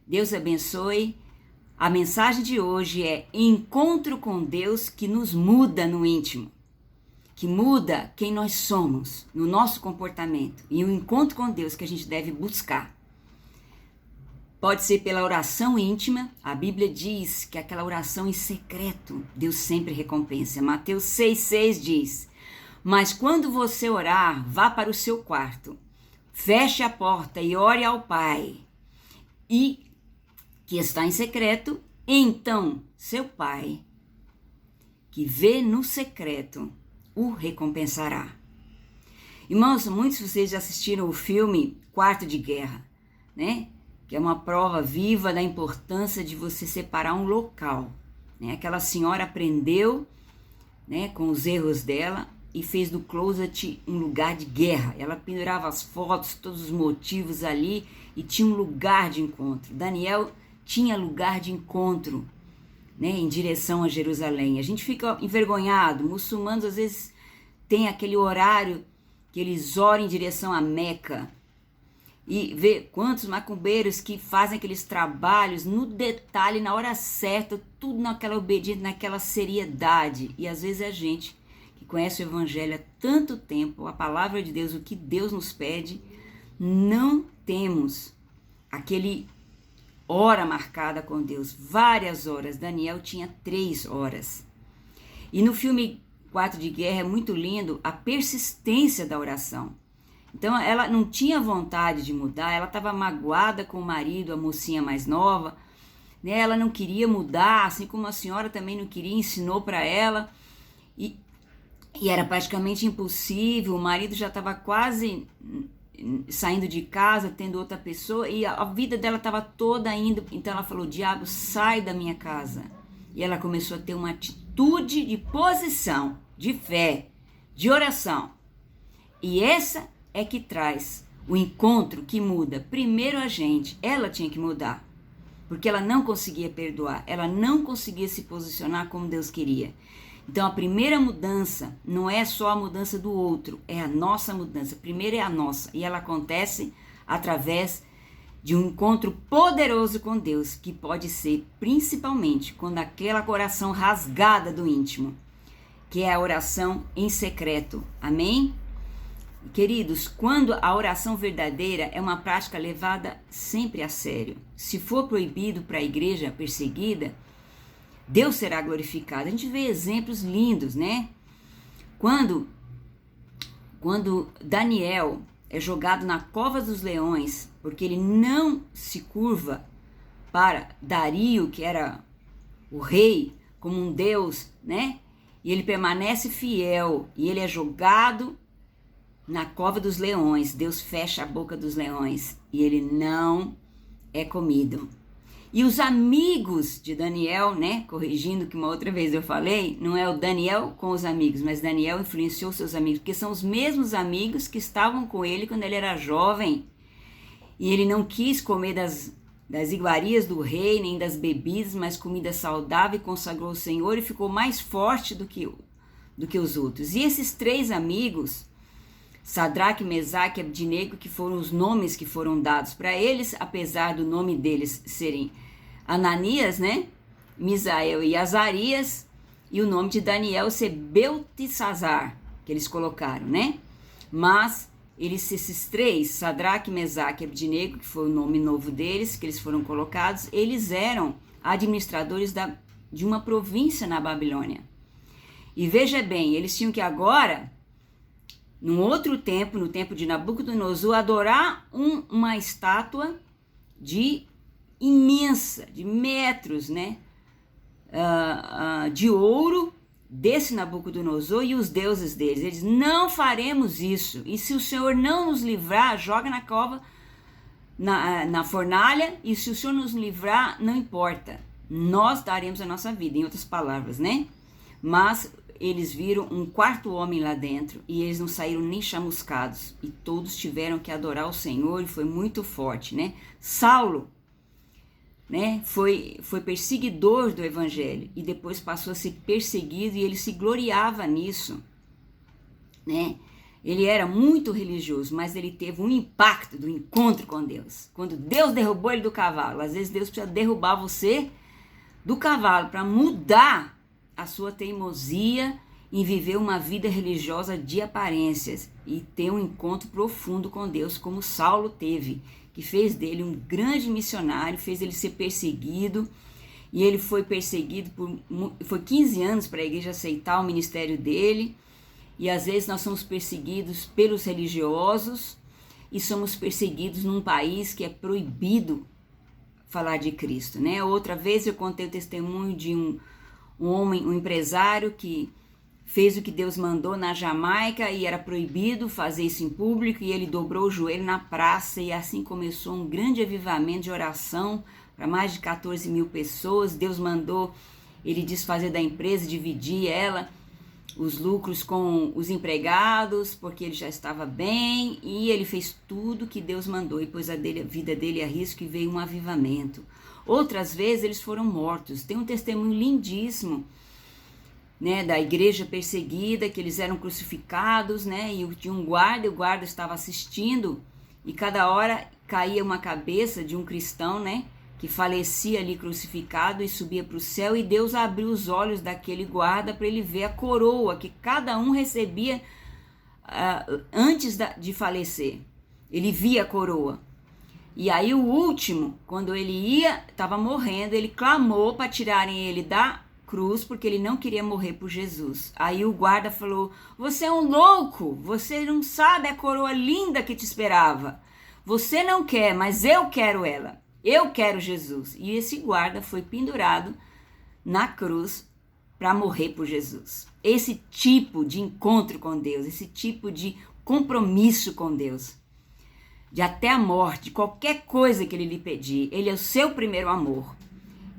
Deus abençoe. A mensagem de hoje é encontro com Deus que nos muda no íntimo, que muda quem nós somos, no nosso comportamento. E o encontro com Deus que a gente deve buscar. Pode ser pela oração íntima. A Bíblia diz que aquela oração em secreto, Deus sempre recompensa. Mateus 6,6 diz: mas quando você orar, vá para o seu quarto, feche a porta e ore ao Pai, e que está em secreto, então seu Pai, que vê no secreto, o recompensará. Irmãos, muitos de vocês já assistiram o filme Quarto de Guerra, né? Que é uma prova viva da importância de você separar um local, né? Aquela senhora aprendeu, né, com os erros dela e fez do closet um lugar de guerra. Ela pendurava as fotos, todos os motivos ali e tinha um lugar de encontro. Daniel tinha lugar de encontro, né, em direção a Jerusalém. A gente fica envergonhado. Muçulmanos às vezes têm aquele horário que eles oram em direção a Meca. E vê quantos macumbeiros que fazem aqueles trabalhos no detalhe, na hora certa, tudo naquela obediência, naquela seriedade. E às vezes a gente que conhece o Evangelho há tanto tempo, a palavra de Deus, o que Deus nos pede, não temos aquele hora marcada com Deus. Várias horas. Daniel tinha 3 horas. E no filme Quarto de Guerra é muito lindo a persistência da oração. Então ela não tinha vontade de mudar, ela estava magoada com o marido, a mocinha mais nova, né? Ela não queria mudar, assim como a senhora também não queria, ensinou para ela, e era praticamente impossível. O marido já estava quase saindo de casa, tendo outra pessoa, e a vida dela estava toda indo. Então ela falou: diabo, sai da minha casa. E ela começou a ter uma atitude de posição, de fé, de oração. E essa é que traz o encontro que muda primeiro a gente. Ela tinha que mudar, porque ela não conseguia perdoar, ela não conseguia se posicionar como Deus queria. Então a primeira mudança não é só a mudança do outro, é a nossa mudança. Primeiro é a nossa, e ela acontece através de um encontro poderoso com Deus, que pode ser principalmente quando aquela oração rasgada do íntimo, que é a oração em secreto. Amém? Queridos, quando a oração verdadeira é uma prática levada sempre a sério. Se for proibido para a igreja perseguida, Deus será glorificado. A gente vê exemplos lindos, né? Quando Daniel é jogado na cova dos leões, porque ele não se curva para Dario, que era o rei, como um deus, né? E ele permanece fiel, e ele é jogado na cova dos leões. Deus fecha a boca dos leões e ele não é comido. E os amigos de Daniel, né, corrigindo que uma outra vez eu falei, não é o Daniel com os amigos, mas Daniel influenciou seus amigos, porque são os mesmos amigos que estavam com ele quando ele era jovem. E ele não quis comer das iguarias do rei, nem das bebidas, mas comida saudável, e consagrou o Senhor e ficou mais forte do que os outros. E esses 3 amigos, Sadraque, Mesaque e Abdinego, que foram os nomes que foram dados para eles, apesar do nome deles serem Ananias, né, Misael e Azarias, e o nome de Daniel ser Beltesazar, que eles colocaram, né? Mas esses 3, Sadraque, Mesaque e Abdinego, que foi o nome novo deles, que eles foram colocados, eles eram administradores de uma província na Babilônia. E veja bem, eles tinham que agora, num outro tempo, no tempo de Nabucodonosor, adorar uma estátua imensa, de metros, né, de ouro, desse Nabucodonosor e os deuses deles. Eles: não faremos isso, e se o Senhor não nos livrar, joga na cova, na fornalha, e se o Senhor nos livrar, não importa, nós daremos a nossa vida, em outras palavras, né? Mas eles viram um 4º homem lá dentro e eles não saíram nem chamuscados, e todos tiveram que adorar o Senhor, e foi muito forte, né? Saulo, né, foi perseguidor do evangelho e depois passou a ser perseguido, e ele se gloriava nisso, né? Ele era muito religioso, mas ele teve um impacto do encontro com Deus. Quando Deus derrubou ele do cavalo, às vezes Deus precisa derrubar você do cavalo para mudar a sua teimosia em viver uma vida religiosa de aparências e ter um encontro profundo com Deus, como Saulo teve, que fez dele um grande missionário, fez ele ser perseguido, e ele foi perseguido foi 15 anos para a igreja aceitar o ministério dele. E às vezes nós somos perseguidos pelos religiosos e somos perseguidos num país que é proibido falar de Cristo, né? Outra vez eu contei o testemunho de um homem, um empresário que fez o que Deus mandou na Jamaica e era proibido fazer isso em público, e ele dobrou o joelho na praça, e assim começou um grande avivamento de oração para mais de 14 mil pessoas. Deus mandou ele desfazer da empresa, dividir ela, os lucros com os empregados, porque ele já estava bem, e ele fez tudo que Deus mandou e pôs a vida dele a risco, e veio um avivamento. Outras vezes eles foram mortos. Tem um testemunho lindíssimo, né, da igreja perseguida, que eles eram crucificados, né, e tinha um guarda, e o guarda estava assistindo, e cada hora caía uma cabeça de um cristão, né, que falecia ali crucificado e subia para o céu, e Deus abriu os olhos daquele guarda para ele ver a coroa que cada um recebia antes de falecer. Ele via a coroa. E aí o último, quando ele estava morrendo, ele clamou para tirarem ele da cruz, porque ele não queria morrer por Jesus. Aí o guarda falou: você é um louco, você não sabe a coroa linda que te esperava. Você não quer, mas eu quero ela. Eu quero Jesus. E esse guarda foi pendurado na cruz para morrer por Jesus. Esse tipo de encontro com Deus, esse tipo de compromisso com Deus, de até a morte, qualquer coisa que ele lhe pedir, ele é o seu primeiro amor.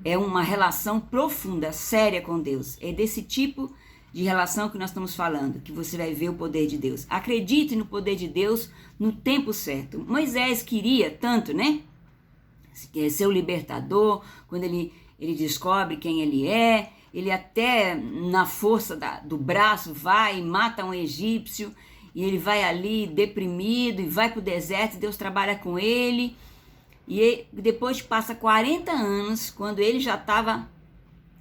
É uma relação profunda, séria com Deus. É desse tipo de relação que nós estamos falando, que você vai ver o poder de Deus. Acredite no poder de Deus no tempo certo. Moisés queria tanto, né? Ser o libertador, quando ele descobre quem ele é, ele até na força do braço vai e mata um egípcio, e ele vai ali deprimido e vai para o deserto, e Deus trabalha com ele, e depois passa 40 anos, quando ele já estava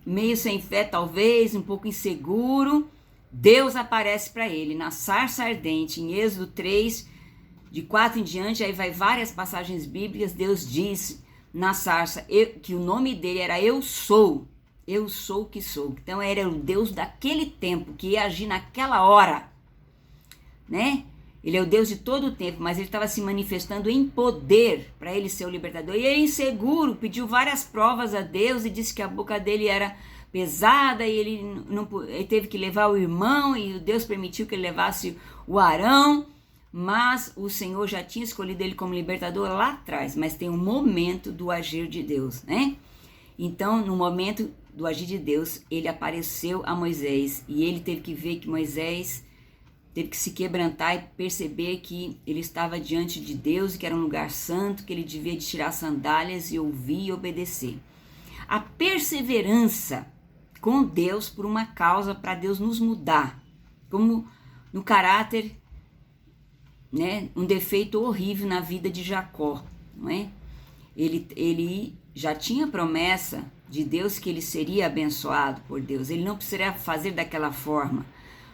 meio sem fé talvez, um pouco inseguro, Deus aparece para ele na sarça ardente, em Êxodo 3, de 4 em diante, aí vai várias passagens bíblicas. Deus diz na sarça que o nome dele era eu sou o que sou. Então era o Deus daquele tempo, que ia agir naquela hora, né? Ele é o Deus de todo o tempo, mas ele estava se manifestando em poder para ele ser o libertador. E ele, inseguro, pediu várias provas a Deus e disse que a boca dele era pesada, e ele teve que levar o irmão, e Deus permitiu que ele levasse o Arão. Mas o Senhor já tinha escolhido ele como libertador lá atrás, mas tem um momento do agir de Deus, né? Então, no momento do agir de Deus, ele apareceu a Moisés, e ele teve que ver que Moisés teve que se quebrantar e perceber que ele estava diante de Deus, que era um lugar santo, que ele devia de tirar sandálias e ouvir e obedecer. A perseverança com Deus por uma causa, para Deus nos mudar, como no caráter, né, um defeito horrível na vida de Jacó, não é? Ele já tinha promessa de Deus que ele seria abençoado por Deus. Ele não precisaria fazer daquela forma,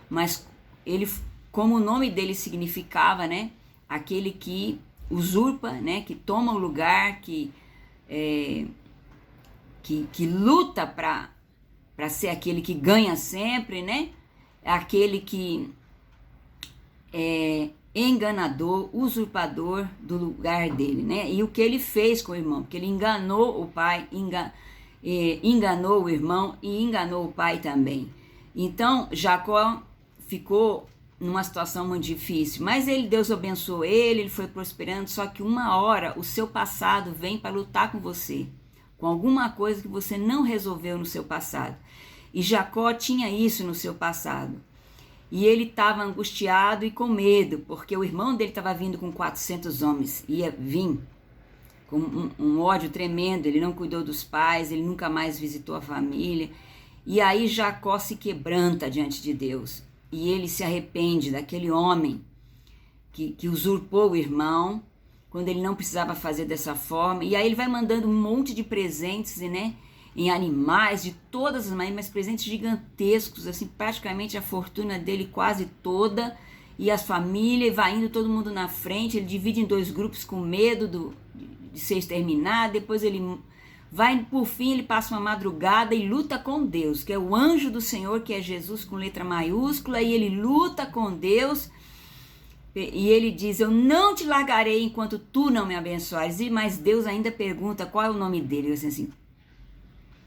mas ele, como o nome dele significava, né, aquele que usurpa, né, que toma o lugar, que luta para ser aquele que ganha sempre, né? Aquele que é enganador, usurpador do lugar dele, né? E o que ele fez com o irmão, porque ele enganou o pai, enganou o irmão e enganou o pai também. Então Jacó ficou numa situação muito difícil, mas Deus abençoou ele foi prosperando. Só que uma hora o seu passado vem para lutar com você, com alguma coisa que você não resolveu no seu passado. E Jacó tinha isso no seu passado. E ele estava angustiado e com medo, porque o irmão dele estava vindo com 400 homens, ia vir com um ódio tremendo. Ele não cuidou dos pais, ele nunca mais visitou a família. E aí Jacó se quebranta diante de Deus, e ele se arrepende daquele homem que usurpou o irmão, quando ele não precisava fazer dessa forma. E aí ele vai mandando um monte de presentes, né? Em animais, de todas as maneiras, mas presentes gigantescos, assim, praticamente a fortuna dele quase toda. E as famílias, vai indo todo mundo na frente, ele divide em 2 grupos com medo de ser exterminado. Depois ele vai, por fim, ele passa uma madrugada e luta com Deus, que é o anjo do Senhor, que é Jesus com letra maiúscula, e ele luta com Deus, e ele diz: eu não te largarei enquanto tu não me abençoares. Mas Deus ainda pergunta qual é o nome dele. Eu assim,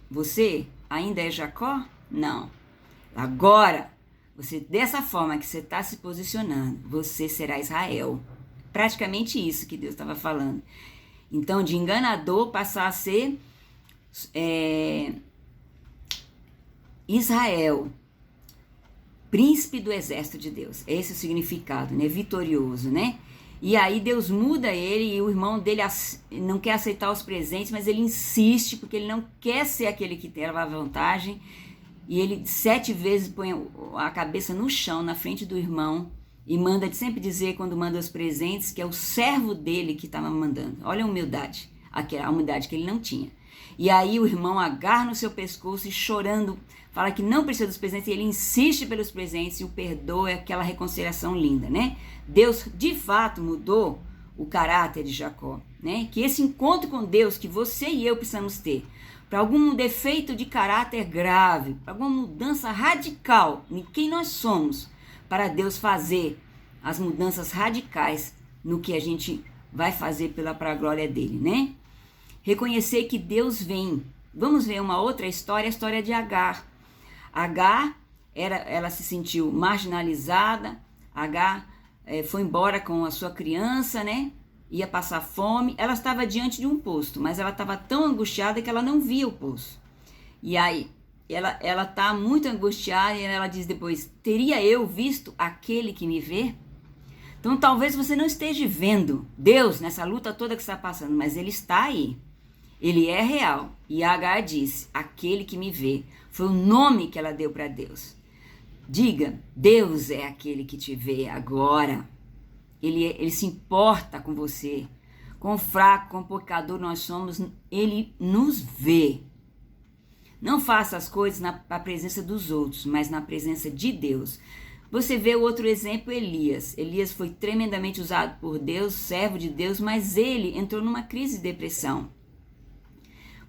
você ainda é Jacó? Não. Agora, você, dessa forma que você está se posicionando, você será Israel. Praticamente isso que Deus estava falando. Então, de enganador passar a ser Israel, príncipe do exército de Deus. Esse é o significado, né? Vitorioso, né? E aí Deus muda ele, e o irmão dele não quer aceitar os presentes, mas ele insiste, porque ele não quer ser aquele que leva vantagem. E ele 7 vezes põe a cabeça no chão, na frente do irmão, e manda sempre dizer, quando manda os presentes, que é o servo dele que estava mandando. Olha a humildade, a humildade que ele não tinha. E aí o irmão agarra no seu pescoço e, chorando, fala que não precisa dos presentes, e ele insiste pelos presentes e o perdoa. É aquela reconciliação linda, né? Deus, de fato, mudou o caráter de Jacó, né? Que esse encontro com Deus que você e eu precisamos ter, para algum defeito de caráter grave, para alguma mudança radical em quem nós somos, para Deus fazer as mudanças radicais no que a gente vai fazer para a glória dele, né? Reconhecer que Deus vem. Vamos ver uma outra história, a história de Agar. Agar, ela se sentiu marginalizada. Agar foi embora com a sua criança, né? Ia passar fome. Ela estava diante de um poço, mas ela estava tão angustiada que ela não via o poço. E aí, ela está muito angustiada, e ela diz depois: teria eu visto aquele que me vê? Então talvez você não esteja vendo Deus nessa luta toda que você está passando, mas ele está aí. Ele é real. E Agar disse: aquele que me vê. Foi o nome que ela deu para Deus. Diga: Deus é aquele que te vê agora. Ele se importa com você. Quão fraco, quão pecador nós somos, ele nos vê. Não faça as coisas na presença dos outros, mas na presença de Deus. Você vê o outro exemplo, Elias. Elias foi tremendamente usado por Deus, servo de Deus, mas ele entrou numa crise de depressão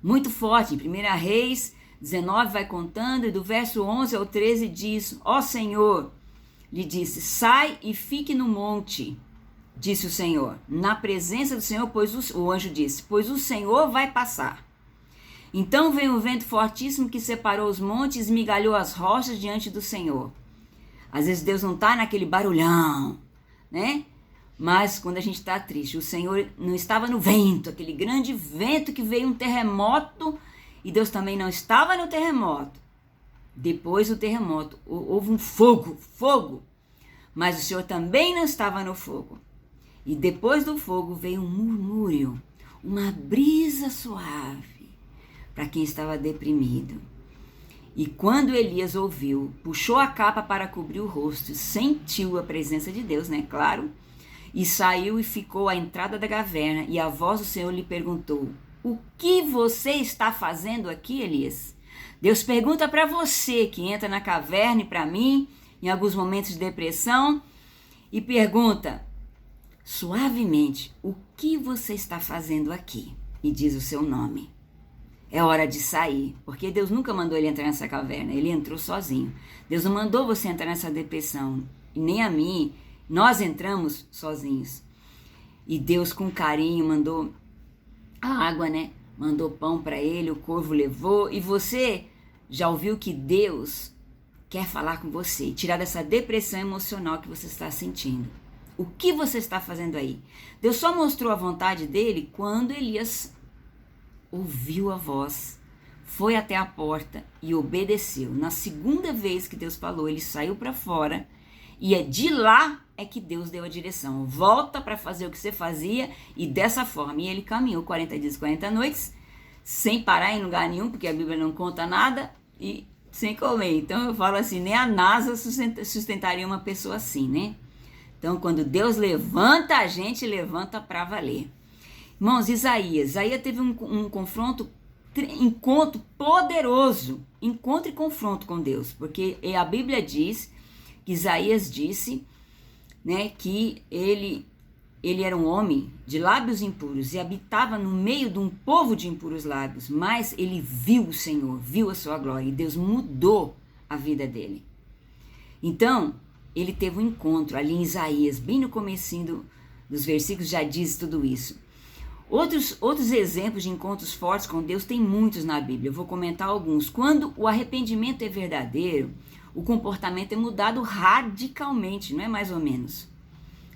muito forte. Em 1 Reis 19 vai contando, e do verso 11 ao 13 diz: ó Senhor, lhe disse: sai e fique no monte, disse o Senhor, na presença do Senhor, pois o anjo disse: pois o Senhor vai passar. Então veio um vento fortíssimo que separou os montes e esmigalhou as rochas diante do Senhor. Às vezes Deus não está naquele barulhão, né? Mas quando a gente está triste, o Senhor não estava no vento, aquele grande vento que veio um terremoto, e Deus também não estava no terremoto. Depois do terremoto, houve um fogo, mas o Senhor também não estava no fogo. E depois do fogo veio um murmúrio, uma brisa suave, para quem estava deprimido. E quando Elias ouviu, puxou a capa para cobrir o rosto, sentiu a presença de Deus, né? Claro. E saiu e ficou à entrada da caverna, e a voz do Senhor lhe perguntou: o que você está fazendo aqui, Elias? Deus pergunta para você que entra na caverna, e para mim, em alguns momentos de depressão, e pergunta suavemente: o que você está fazendo aqui? E diz o seu nome. É hora de sair, porque Deus nunca mandou ele entrar nessa caverna, ele entrou sozinho. Deus não mandou você entrar nessa depressão, e nem a mim. Nós entramos sozinhos. E Deus, com carinho, mandou a água, né? Mandou pão para ele, o corvo levou. E você já ouviu que Deus quer falar com você, tirar dessa depressão emocional que você está sentindo. O que você está fazendo aí? Deus só mostrou a vontade dele quando Elias ouviu a voz, foi até a porta e obedeceu. Na segunda vez que Deus falou, ele saiu para fora, e é de lá é que Deus deu a direção. Volta para fazer o que você fazia, e dessa forma. E ele caminhou 40 dias e 40 noites, sem parar em lugar nenhum, porque a Bíblia não conta nada, e sem comer. Então eu falo assim, nem a NASA sustentaria uma pessoa assim, né? Então, quando Deus levanta, a gente levanta para valer. Irmãos, Isaías teve um encontro poderoso, encontro e confronto com Deus, porque a Bíblia diz que Isaías disse, né, que ele era um homem de lábios impuros e habitava no meio de um povo de impuros lábios, mas ele viu o Senhor, viu a sua glória, e Deus mudou a vida dele. Então, ele teve um encontro ali em Isaías, bem no comecinho dos versículos, já diz tudo isso. Outros exemplos de encontros fortes com Deus, tem muitos na Bíblia, eu vou comentar alguns. Quando o arrependimento é verdadeiro, o comportamento é mudado radicalmente, não é mais ou menos,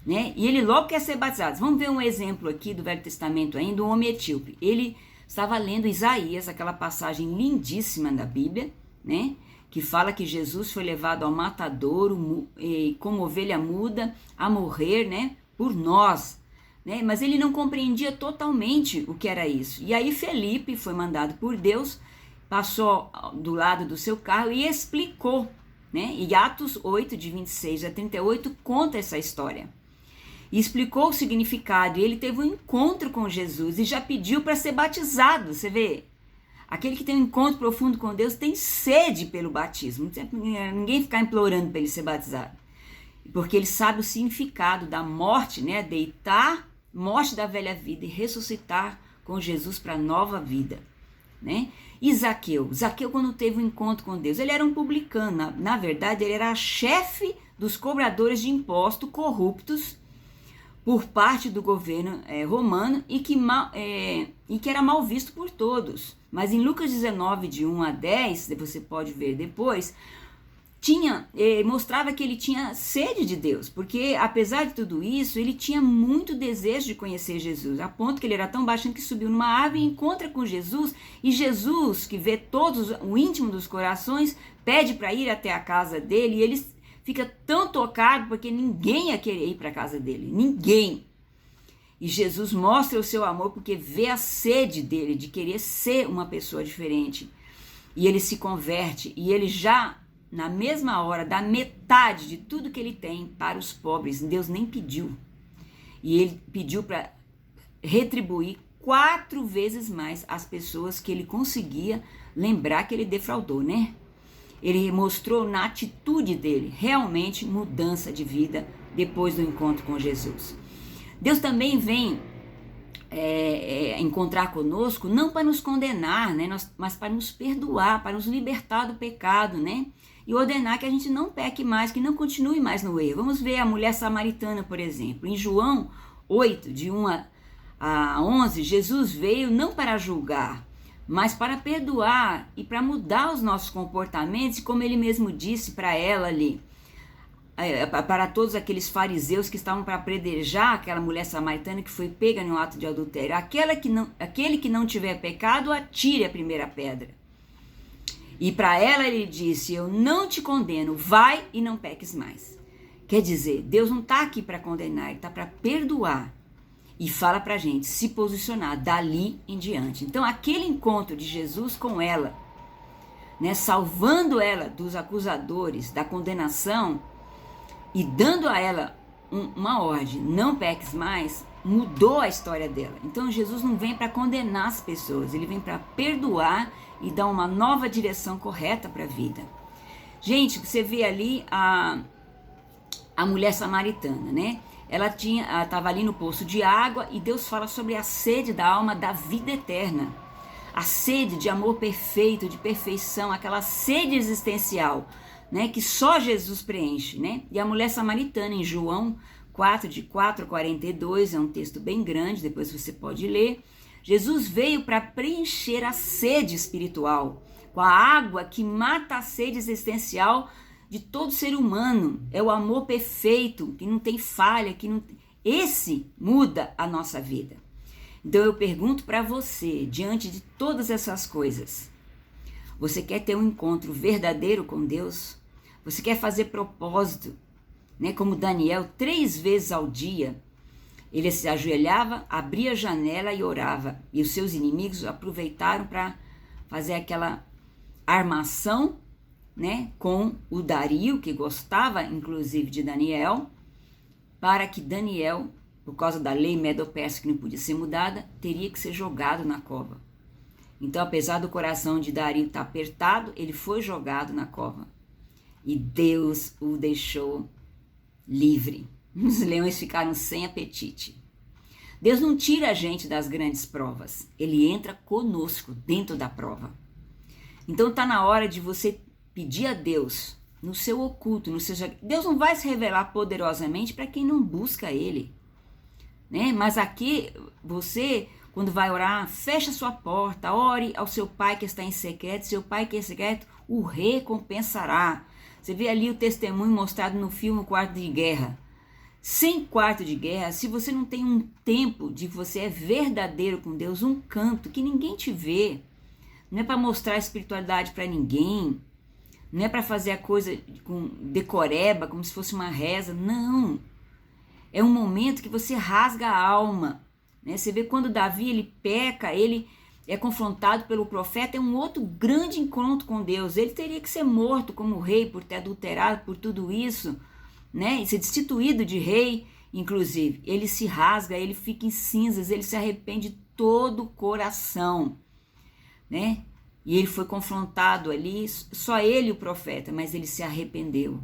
né? E ele logo quer ser batizado. Vamos ver um exemplo aqui do Velho Testamento ainda, um homem etíope. Ele estava lendo Isaías, aquela passagem lindíssima da Bíblia, né? Que fala que Jesus foi levado ao matadouro, como ovelha muda, a morrer, né? Por nós, né? Mas ele não compreendia totalmente o que era isso. E aí Felipe foi mandado por Deus, passou do lado do seu carro e explicou, né? E Atos 8, de 26 a 38, conta essa história. E explicou o significado, e ele teve um encontro com Jesus e já pediu para ser batizado, você vê? Aquele que tem um encontro profundo com Deus tem sede pelo batismo, ninguém ficar implorando para ele ser batizado, porque ele sabe o significado da morte, né? Deitar, morte da velha vida e ressuscitar com Jesus para a nova vida, né? E Zaqueu, quando teve um encontro com Deus, ele era um publicano, na verdade ele era chefe dos cobradores de impostos corruptos por parte do governo romano e que era mal visto por todos. Mas em Lucas 19, de 1 a 10, você pode ver depois, mostrava que ele tinha sede de Deus, porque apesar de tudo isso, ele tinha muito desejo de conhecer Jesus, a ponto que ele era tão baixinho que subiu numa árvore e encontra com Jesus, e Jesus, que vê o íntimo dos corações, pede para ir até a casa dele, e ele fica tão tocado porque ninguém ia querer ir para a casa dele, ninguém. E Jesus mostra o seu amor porque vê a sede dele de querer ser uma pessoa diferente. E ele se converte e ele já, na mesma hora, dá metade de tudo que ele tem para os pobres. Deus nem pediu. E ele pediu para retribuir 4 vezes mais as pessoas que ele conseguia lembrar que ele defraudou, né? Ele mostrou na atitude dele realmente mudança de vida depois do encontro com Jesus. Deus também vem encontrar conosco não para nos condenar, né, mas para nos perdoar, para nos libertar do pecado, né? E ordenar que a gente não peque mais, que não continue mais no erro. Vamos ver a mulher samaritana, por exemplo. Em João 8, de 1 a 11, Jesus veio não para julgar, mas para perdoar e para mudar os nossos comportamentos, como ele mesmo disse para ela ali, para todos aqueles fariseus que estavam para apedrejar aquela mulher samaritana que foi pega no ato de adultério. Aquele que não tiver pecado, atire a primeira pedra. E para ela ele disse, eu não te condeno, vai e não peques mais. Quer dizer, Deus não está aqui para condenar, ele está para perdoar. E fala para a gente se posicionar dali em diante. Então aquele encontro de Jesus com ela, né, salvando ela dos acusadores, da condenação, e dando a ela uma ordem, não peques mais, mudou a história dela. Então Jesus não vem para condenar as pessoas, ele vem para perdoar e dar uma nova direção correta para a vida. Gente, você vê ali a mulher samaritana, né? Ela estava ali no poço de água e Deus fala sobre a sede da alma da vida eterna. A sede de amor perfeito, de perfeição, aquela sede existencial, né, que só Jesus preenche, né? E a mulher samaritana em João 4, de 4 a 42, é um texto bem grande, depois você pode ler. Jesus veio para preencher a sede espiritual, com a água que mata a sede existencial de todo ser humano. É o amor perfeito, que não tem falha, esse muda a nossa vida. Então eu pergunto para você, diante de todas essas coisas, você quer ter um encontro verdadeiro com Deus? Você quer fazer propósito, né? Como Daniel, 3 vezes ao dia, ele se ajoelhava, abria a janela e orava. E os seus inimigos aproveitaram para fazer aquela armação, né? Com o Dario, que gostava inclusive de Daniel, para que Daniel, por causa da lei medo-persa que não podia ser mudada, teria que ser jogado na cova. Então, apesar do coração de Dario estar apertado, ele foi jogado na cova. E Deus o deixou livre. Os leões ficaram sem apetite. Deus não tira a gente das grandes provas. Ele entra conosco dentro da prova. Então está na hora de você pedir a Deus, no seu oculto, Deus não vai se revelar poderosamente para quem não busca Ele. Né? Mas aqui, você, quando vai orar, fecha sua porta, ore ao seu pai que está em secreto. Seu pai que é em secreto o recompensará. Você vê ali o testemunho mostrado no filme Quarto de Guerra. Sem quarto de guerra, se você não tem um tempo de você é verdadeiro com Deus, um canto que ninguém te vê, não é para mostrar espiritualidade para ninguém, não é para fazer a coisa com decoreba, como se fosse uma reza, não. É um momento que você rasga a alma. Né? Você vê quando Davi ele peca, ele é confrontado pelo profeta, é um outro grande encontro com Deus. Ele teria que ser morto como rei por ter adulterado, por tudo isso, né? E ser destituído de rei, inclusive. Ele se rasga, ele fica em cinzas, ele se arrepende de todo o coração, né? E ele foi confrontado ali, só ele o profeta, mas ele se arrependeu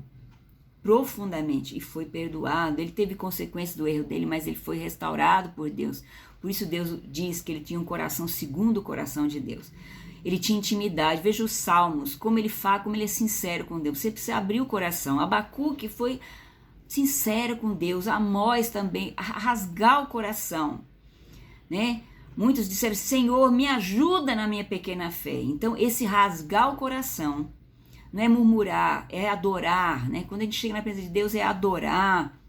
profundamente e foi perdoado. Ele teve consequências do erro dele, mas ele foi restaurado por Deus. Por isso Deus diz que ele tinha um coração segundo o coração de Deus. Ele tinha intimidade. Veja os Salmos, como ele fala, como ele é sincero com Deus. Você precisa abrir o coração. Abacuque foi sincero com Deus. Amós também, rasgar o coração, né? Muitos disseram, Senhor, me ajuda na minha pequena fé. Então, esse rasgar o coração, não é murmurar, é adorar, né? Quando a gente chega na presença de Deus, é adorar,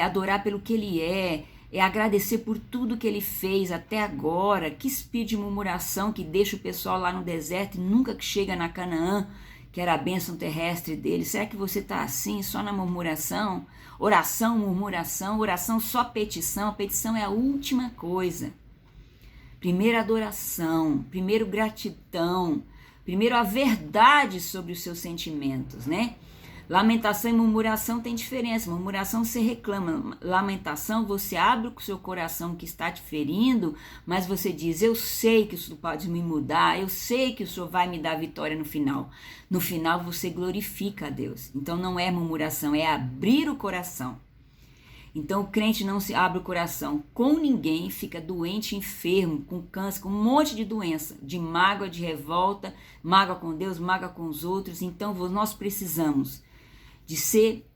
adorar pelo que Ele é agradecer por tudo que Ele fez até agora. Que espírito de murmuração que deixa o pessoal lá no deserto e nunca que chega na Canaã, que era a bênção terrestre dele. Será que você está assim, só na murmuração? Oração, murmuração, oração só petição. A petição é a última coisa. Primeiro adoração, primeiro gratidão, primeiro a verdade sobre os seus sentimentos, né? Lamentação e murmuração tem diferença. Murmuração você reclama, lamentação você abre o seu coração que está te ferindo, mas você diz, eu sei que o Senhor pode me mudar, eu sei que o Senhor vai me dar vitória no final. No final você glorifica a Deus. Então não é murmuração, é abrir o coração. Então o crente não se abre o coração com ninguém, fica doente, enfermo, com câncer, com um monte de doença, de mágoa, de revolta, mágoa com Deus, mágoa com os outros. Então nós precisamos de ser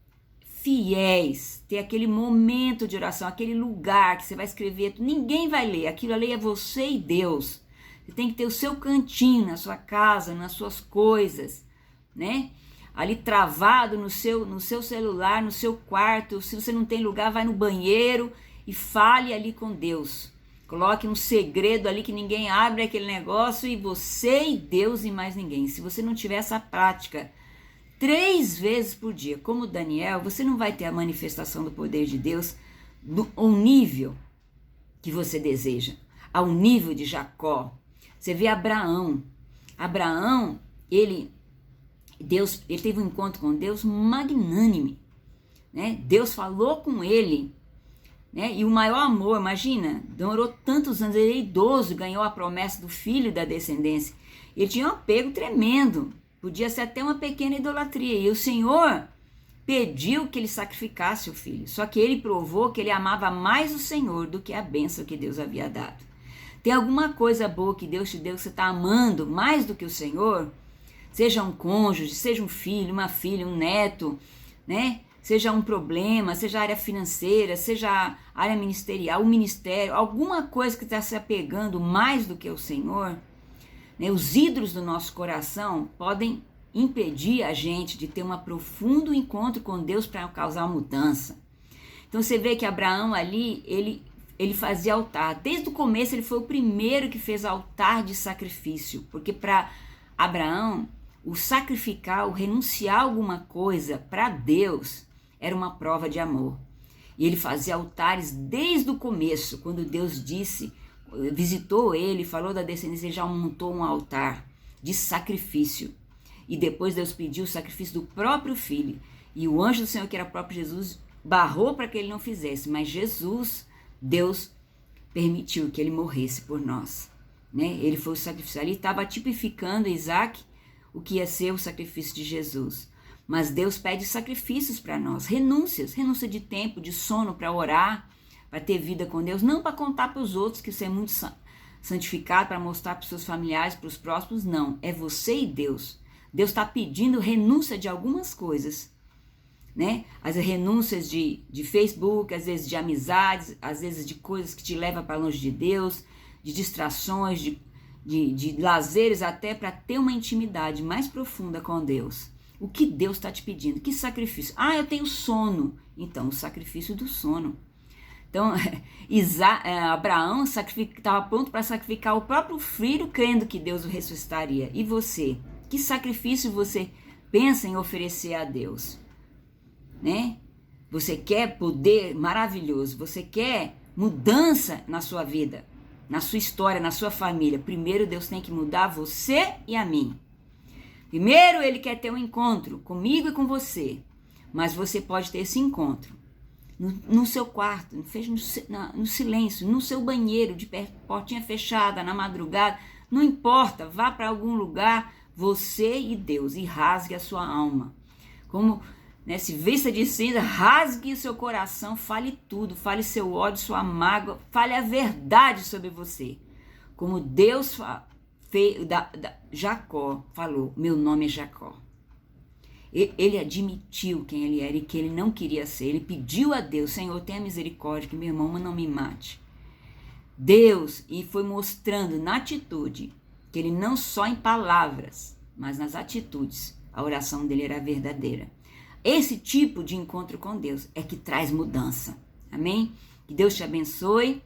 fiéis, ter aquele momento de oração, aquele lugar que você vai escrever, ninguém vai ler, aquilo ali é você e Deus. Você tem que ter o seu cantinho na sua casa, nas suas coisas, né? Ali travado no seu celular, no seu quarto. Se você não tem lugar, vai no banheiro e fale ali com Deus. Coloque um segredo ali que ninguém abre aquele negócio e você e Deus e mais ninguém. Se você não tiver essa prática 3 vezes por dia, como Daniel, você não vai ter a manifestação do poder de Deus ao nível que você deseja, ao nível de Jacó. Você vê Abraão, ele teve um encontro com Deus magnânime, né? Deus falou com ele, né? E o maior amor, imagina, demorou tantos anos, ele é idoso, ganhou a promessa do filho da descendência. Ele tinha um apego tremendo, podia ser até uma pequena idolatria, e o Senhor pediu que ele sacrificasse o filho, só que ele provou que ele amava mais o Senhor do que a bênção que Deus havia dado. Tem alguma coisa boa que Deus te deu que você está amando mais do que o Senhor? Seja um cônjuge, seja um filho, uma filha, um neto, né? Seja um problema, seja a área financeira, seja a área ministerial, o ministério, alguma coisa que está se apegando mais do que o Senhor, né? Os ídolos do nosso coração podem impedir a gente de ter um profundo encontro com Deus para causar mudança. Então você vê que Abraão ali, ele fazia altar. Desde o começo ele foi o primeiro que fez altar de sacrifício, porque para Abraão, o sacrificar, o renunciar a alguma coisa para Deus era uma prova de amor. E ele fazia altares desde o começo, quando Deus visitou ele, falou da descendência, ele já montou um altar de sacrifício. E depois Deus pediu o sacrifício do próprio filho. E o anjo do Senhor, que era o próprio Jesus, barrou para que ele não fizesse. Mas Jesus, Deus, permitiu que ele morresse por nós. Né? Ele foi o sacrifício. Ali estava tipificando Isaac, o que ia ser o sacrifício de Jesus. Mas Deus pede sacrifícios para nós, renúncia de tempo, de sono para orar, para ter vida com Deus, não para contar para os outros que você é muito santificado, para mostrar para os seus familiares, para os próximos, não. É você e Deus. Deus está pedindo renúncia de algumas coisas, né? As renúncias de Facebook, às vezes de amizades, às vezes de coisas que te levam para longe de Deus, de distrações, de lazeres, até para ter uma intimidade mais profunda com Deus. O que Deus está te pedindo? Que sacrifício? Ah, eu tenho sono. Então, o sacrifício do sono. Então, Abraão estava pronto para sacrificar o próprio filho, crendo que Deus o ressuscitaria. E você? Que sacrifício você pensa em oferecer a Deus? Né? Você quer poder maravilhoso, você quer mudança na sua vida, na sua história, na sua família. Primeiro Deus tem que mudar você e a mim. Primeiro Ele quer ter um encontro comigo e com você, mas você pode ter esse encontro no seu quarto, no silêncio, no seu banheiro, de portinha fechada, na madrugada, não importa, vá para algum lugar, você e Deus, e rasgue a sua alma. Como se vista de cinza, rasgue o seu coração, fale tudo, fale seu ódio, sua mágoa, fale a verdade sobre você. Como Deus Jacó falou, meu nome é Jacó. Ele admitiu quem ele era e que ele não queria ser. Ele pediu a Deus, Senhor, tenha misericórdia, que meu irmão não me mate. Deus, e foi mostrando na atitude, que ele não só em palavras, mas nas atitudes, a oração dele era verdadeira. Esse tipo de encontro com Deus é que traz mudança. Amém? Que Deus te abençoe.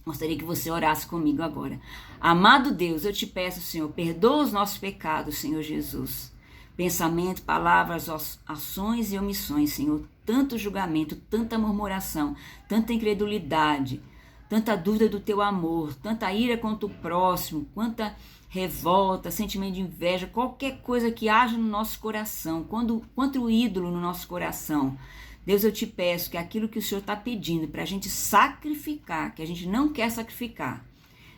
Gostaria que você orasse comigo agora. Amado Deus, eu te peço, Senhor, perdoa os nossos pecados, Senhor Jesus. Pensamento, palavras, ações e omissões, Senhor. Tanto julgamento, tanta murmuração, tanta incredulidade, tanta dúvida do teu amor, tanta ira contra o próximo, quanta revolta, sentimento de inveja, qualquer coisa que haja no nosso coração, contra o ídolo no nosso coração. Deus, eu te peço que aquilo que o Senhor está pedindo para a gente sacrificar, que a gente não quer sacrificar,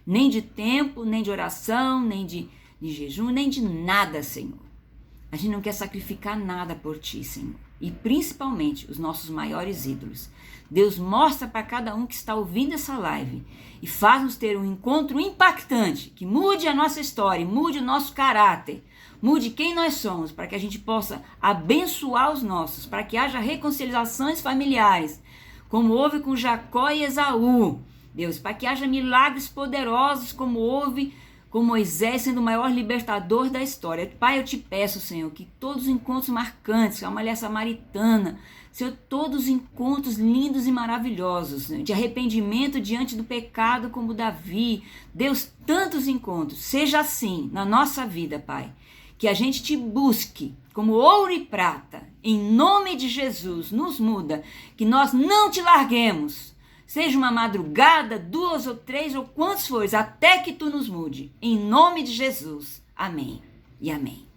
nem de tempo, nem de oração, nem de jejum, nem de nada, Senhor. A gente não quer sacrificar nada por ti, Senhor. E principalmente os nossos maiores ídolos. Deus, mostra para cada um que está ouvindo essa live e faz-nos ter um encontro impactante, que mude a nossa história, mude o nosso caráter, mude quem nós somos, para que a gente possa abençoar os nossos, para que haja reconciliações familiares, como houve com Jacó e Esaú. Deus, para que haja milagres poderosos, como houve com Moisés sendo o maior libertador da história. Pai, eu te peço, Senhor, que todos os encontros marcantes, a mulher samaritana, Senhor, todos os encontros lindos e maravilhosos, né, de arrependimento diante do pecado, como Davi, Deus, tantos encontros, seja assim na nossa vida, Pai, que a gente te busque como ouro e prata, em nome de Jesus, nos muda, que nós não te larguemos, seja uma madrugada, 2 ou 3 ou quantos for, até que tu nos mude. Em nome de Jesus. Amém e amém.